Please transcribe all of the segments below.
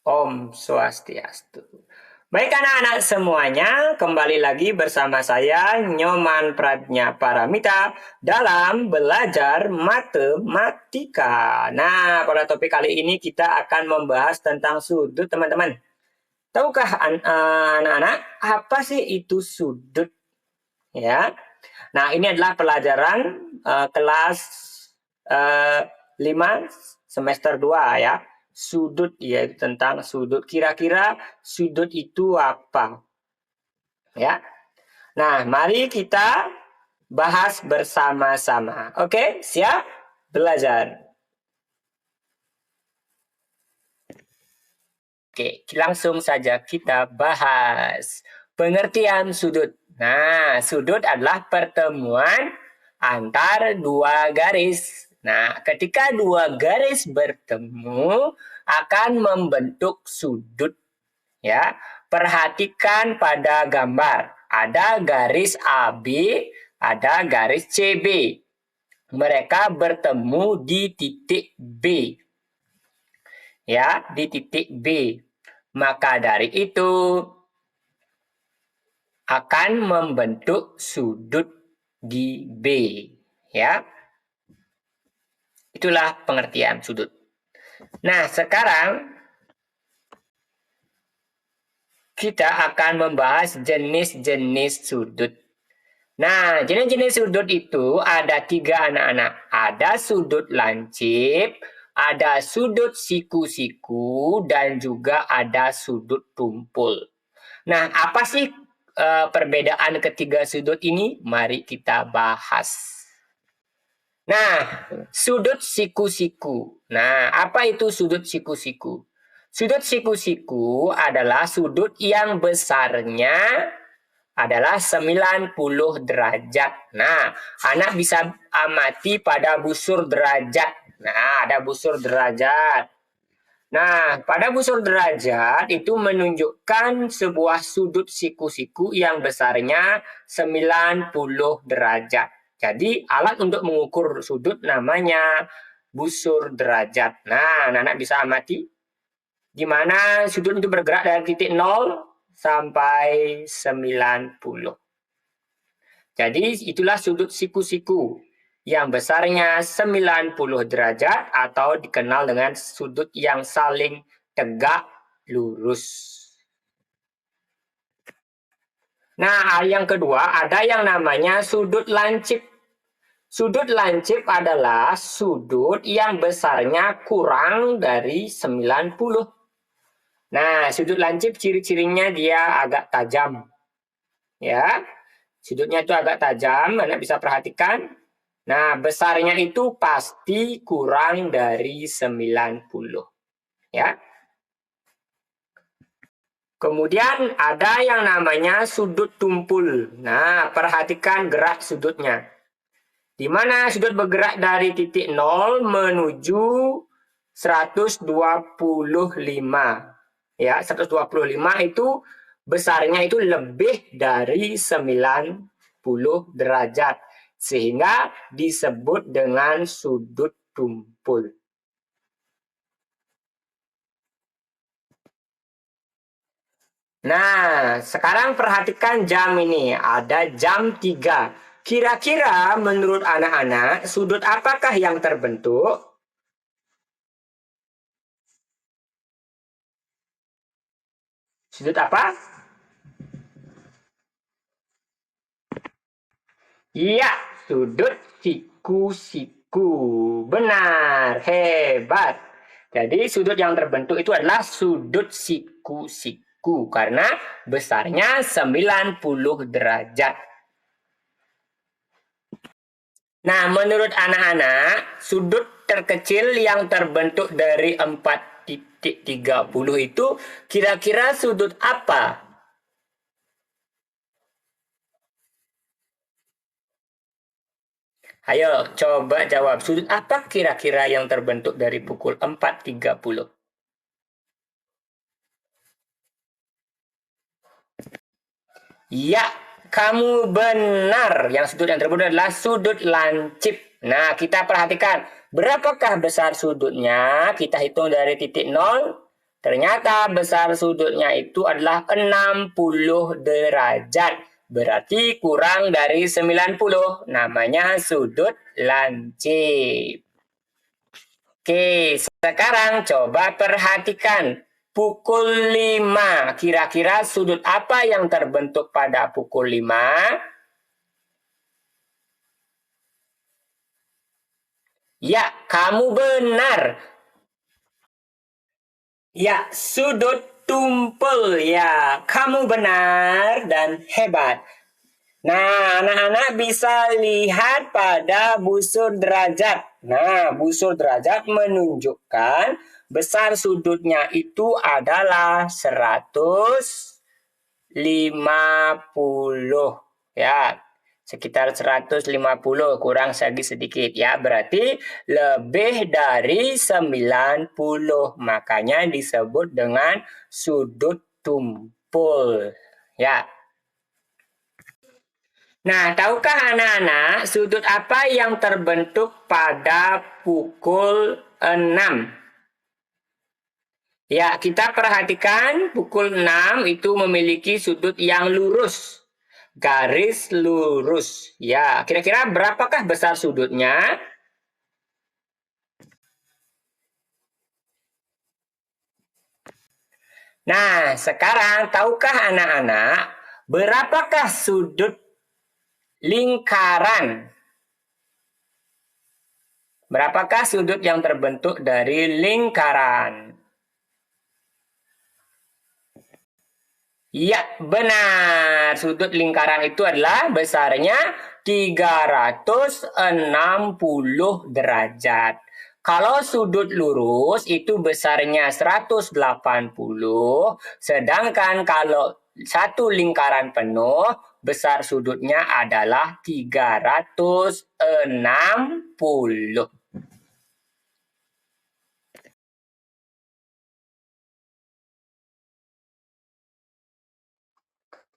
Om Swastiastu. Baik anak-anak semuanya, kembali lagi bersama saya Nyoman Pradnya Paramita dalam belajar matematika. Nah, pada topik kali ini kita akan membahas tentang sudut, teman-teman. Tahukah anak-anak apa sih itu sudut? Ya. Nah, ini adalah pelajaran kelas 5 semester 2 ya. Sudut, yaitu tentang sudut. Kira-kira sudut itu apa? Ya. Nah, mari kita bahas bersama-sama. Oke, siap? Belajar. Oke, langsung saja kita bahas pengertian sudut. Nah, sudut adalah pertemuan antar dua garis. Nah, ketika dua garis bertemu akan membentuk sudut. Ya, perhatikan pada gambar. Ada garis AB, ada garis CB. Mereka bertemu di titik B. Ya, di titik B. Maka dari itu akan membentuk sudut di B. Ya. Itulah pengertian sudut. Nah, sekarang kita akan membahas jenis-jenis sudut. Nah, jenis-jenis sudut itu ada 3 anak-anak. Ada sudut lancip, ada sudut siku-siku, dan juga ada sudut tumpul. Nah, apa sih perbedaan ketiga sudut ini? Mari kita bahas. Nah, sudut siku-siku. Nah, apa itu sudut siku-siku? Sudut siku-siku adalah sudut yang besarnya adalah 90 derajat. Nah, anak bisa amati pada busur derajat. Nah, ada busur derajat. Nah, pada busur derajat itu menunjukkan sebuah sudut siku-siku yang besarnya 90 derajat. Jadi, alat untuk mengukur sudut namanya busur derajat. Nah, anak bisa amati di mana sudut itu bergerak dari titik 0 sampai 90. Jadi, itulah sudut siku-siku yang besarnya 90 derajat atau dikenal dengan sudut yang saling tegak lurus. Nah, yang kedua ada yang namanya sudut lancip. Sudut lancip adalah sudut yang besarnya kurang dari 90. Nah, sudut lancip ciri-cirinya dia agak tajam. Ya, sudutnya itu agak tajam, Anak bisa perhatikan. Nah, besarnya itu pasti kurang dari 90. Ya. Kemudian ada yang namanya sudut tumpul. Nah, perhatikan gerak sudutnya. Di mana sudut bergerak dari titik 0 menuju 125. Ya, 125 itu besarnya itu lebih dari 90 derajat. Sehingga disebut dengan sudut tumpul. Nah, sekarang perhatikan jam ini. Ada jam 3. Kira-kira menurut anak-anak, sudut apakah yang terbentuk? Sudut apa? Iya, sudut siku-siku. Benar, hebat. Jadi sudut yang terbentuk itu adalah sudut siku-siku karena besarnya 90 derajat. Nah, menurut anak-anak, sudut terkecil yang terbentuk dari 4,30 itu kira-kira sudut apa? Ayo, coba jawab. Sudut apa kira-kira yang terbentuk dari pukul 4.30? Ya, kamu benar. Yang sudut yang terbentuk adalah sudut lancip. Nah, kita perhatikan. Berapakah besar sudutnya? Kita hitung dari titik 0 Ternyata besar sudutnya itu adalah 60 derajat. Berarti kurang dari 90. Namanya sudut lancip. Oke, sekarang coba perhatikan. Pukul 5. Kira-kira sudut apa yang terbentuk pada pukul 5? Ya, kamu benar. Ya, sudut tumpul. Ya, kamu benar dan hebat. Nah, anak-anak bisa lihat pada busur derajat. Nah, busur derajat menunjukkan besar sudutnya itu adalah 150. Ya, sekitar 150 kurang sedikit ya. Berarti lebih dari 90. Makanya disebut dengan sudut tumpul. Ya. Nah, tahukah anak-anak sudut apa yang terbentuk pada pukul 6? Ya, kita perhatikan pukul 6 itu memiliki sudut yang lurus. Garis lurus. Ya, kira-kira berapakah besar sudutnya? Nah, sekarang tahukah anak-anak berapakah sudut lingkaran? Berapakah sudut yang terbentuk dari lingkaran? Ya, benar. Sudut lingkaran itu adalah besarnya 360 derajat. Kalau sudut lurus itu besarnya 180, sedangkan kalau satu lingkaran penuh besar sudutnya adalah 360.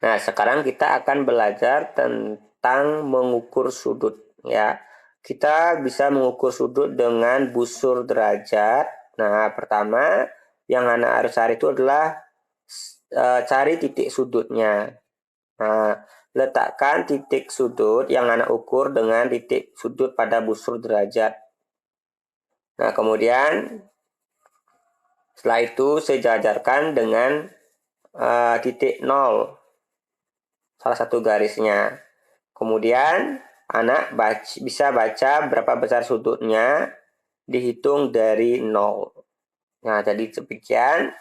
Nah, sekarang kita akan belajar tentang mengukur sudut ya. Kita bisa mengukur sudut dengan busur derajat. Nah, pertama yang anak harus cari itu adalah cari titik sudutnya. Nah, letakkan titik sudut yang anak ukur dengan titik sudut pada busur derajat. Nah, kemudian setelah itu sejajarkan dengan titik 0. Salah satu garisnya. Kemudian anak bisa baca berapa besar sudutnya dihitung dari 0. Nah, jadi demikian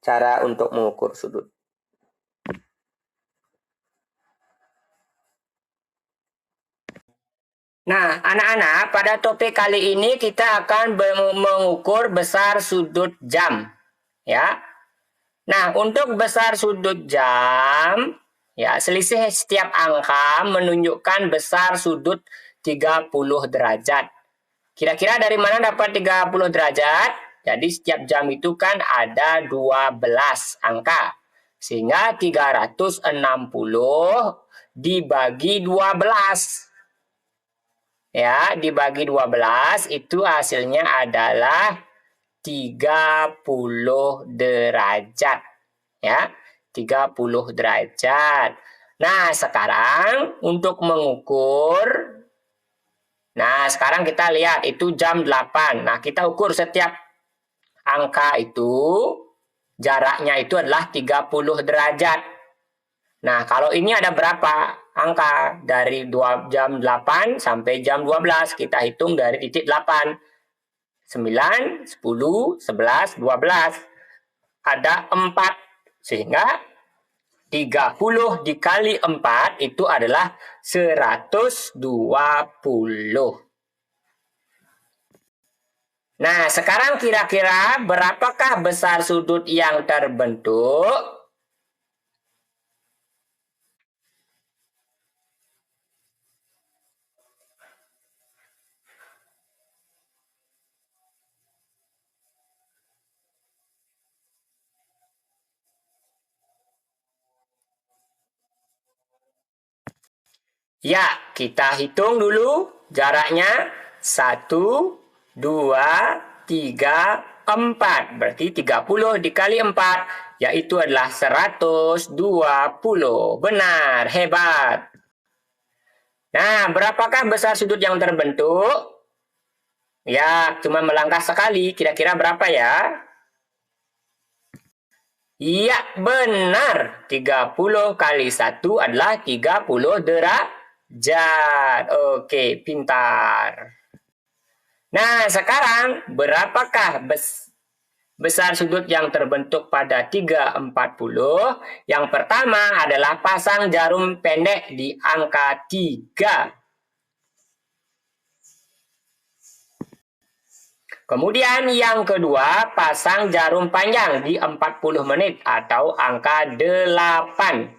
cara untuk mengukur sudut. Nah, anak-anak, pada topik kali ini kita akan mengukur besar sudut jam. Ya. Nah, untuk besar sudut jam, ya, selisih setiap angka menunjukkan besar sudut 30 derajat. Kira-kira dari mana dapat 30 derajat? Jadi setiap jam itu kan ada 12 angka. Sehingga 360 dibagi 12. Ya, dibagi 12 itu hasilnya adalah 30 derajat. Ya, 30 derajat. Nah, sekarang untuk mengukur, nah sekarang kita lihat itu jam 8. Nah, kita ukur setiap angka itu, jaraknya itu adalah 30 derajat. Nah, kalau ini ada berapa angka? Dari jam 8 sampai jam 12. Kita hitung dari titik 8. 9, 10, 11, 12. Ada 4. Sehingga 30 dikali 4 itu adalah 120. Nah, sekarang kira-kira berapakah besar sudut yang terbentuk? Ya, kita hitung dulu jaraknya. 1, 2, 3, 4. Berarti 30 dikali 4, yaitu adalah 120. Benar, hebat. Nah, berapakah besar sudut yang terbentuk? Ya, cuma melangkah sekali. Kira-kira berapa ya? Iya, benar. 30 kali 1 adalah 30 derajat. Oke, pintar. Nah, sekarang berapakah besar sudut yang terbentuk pada 340? Yang pertama adalah pasang jarum pendek di angka 3. Kemudian yang kedua, pasang jarum panjang di 40 menit atau angka 8.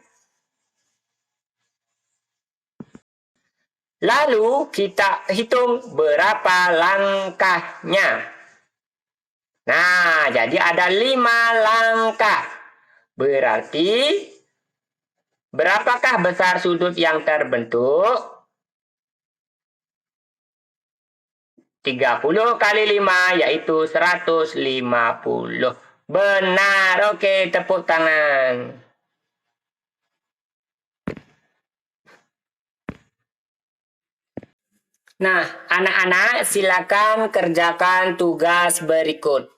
Lalu kita hitung berapa langkahnya. Nah, jadi ada 5 langkah. Berarti berapakah besar sudut yang terbentuk? 30 kali 5 yaitu 150. Benar, oke, tepuk tangan. Nah, anak-anak silakan kerjakan tugas berikut.